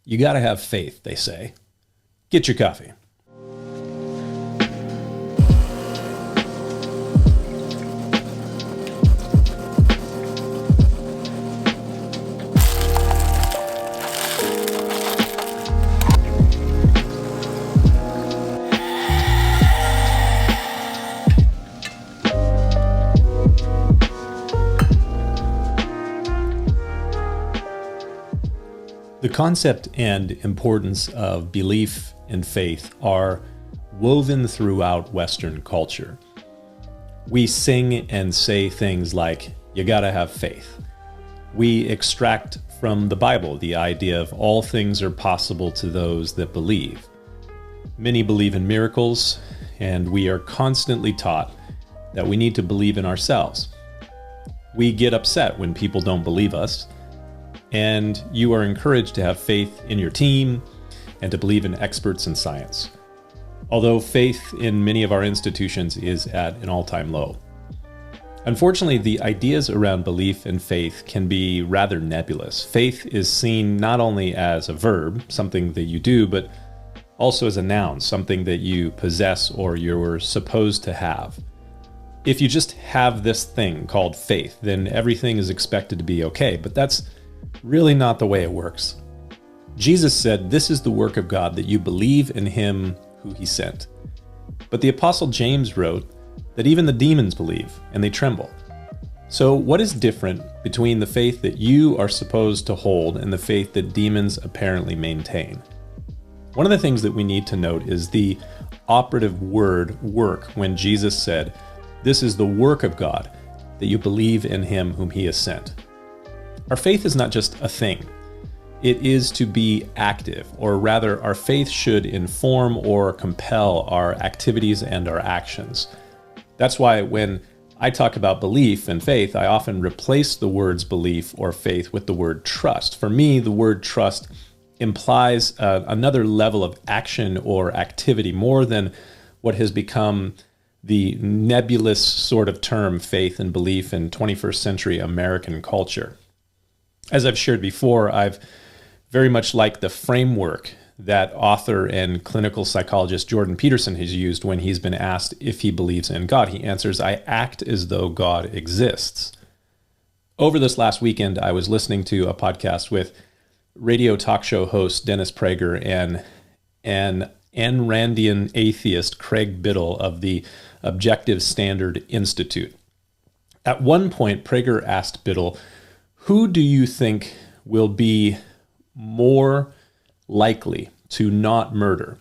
You gotta have faith, they say. Get your coffee. The concept and importance of belief and faith are woven throughout Western culture. We sing and say things like, you gotta have faith. We extract from the Bible the idea of all things are possible to those that believe. Many believe in miracles, and we are constantly taught that we need to believe in ourselves. We get upset when people don't believe us, and you are encouraged to have faith in your team and to believe in experts in science. Although faith in many of our institutions is at an all-time low. Unfortunately, the ideas around belief and faith can be rather nebulous. Faith is seen not only as a verb, something that you do, but also as a noun, something that you possess or you're supposed to have. If you just have this thing called faith, then everything is expected to be okay, but that's really not the way it works. Jesus said, "This is the work of God, that you believe in him who he sent." But the Apostle James wrote that even the demons believe and they tremble. So what is different between the faith that you are supposed to hold and the faith that demons apparently maintain? One of the things that we need to note is the operative word work when Jesus said, "This is the work of God, that you believe in him whom he has sent." Our faith is not just a thing. It is to be active, or rather, our faith should inform or compel our activities and our actions. That's why when I talk about belief and faith, I often replace the words belief or faith with the word trust. For me, the word trust implies another level of action or activity, more than what has become the nebulous sort of term faith and belief in 21st century American culture. As I've shared before, I've very much liked the framework that author and clinical psychologist Jordan Peterson has used when he's been asked if he believes in God. He answers, "I act as though God exists." Over this last weekend, I was listening to a podcast with radio talk show host Dennis Prager and an Ayn Randian atheist Craig Biddle of the Objective Standard Institute. At one point, Prager asked Biddle, "Who do you think will be more likely to not murder?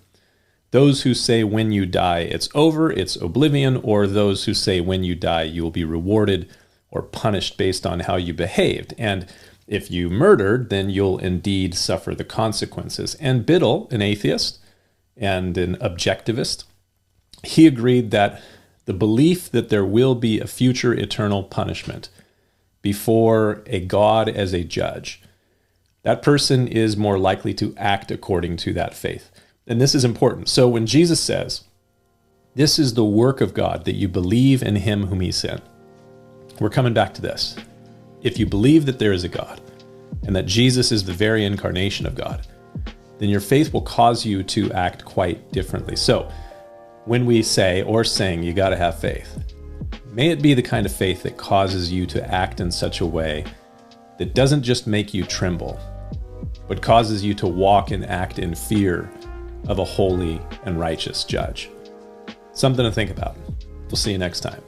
Those who say when you die it's over, it's oblivion, or those who say when you die you will be rewarded or punished based on how you behaved? And if you murdered, then you'll indeed suffer the consequences." And Biddle, an atheist and an objectivist, he agreed that the belief that there will be a future eternal punishment before a God as a judge, that person is more likely to act according to that faith. And this is important. So when Jesus says, "This is the work of God, that you believe in him whom he sent," we're coming back to this. If you believe that there is a God and that Jesus is the very incarnation of God, then your faith will cause you to act quite differently. So when we say or sing, you got to have faith, may it be the kind of faith that causes you to act in such a way that doesn't just make you tremble, but causes you to walk and act in fear of a holy and righteous judge. Something to think about. We'll see you next time.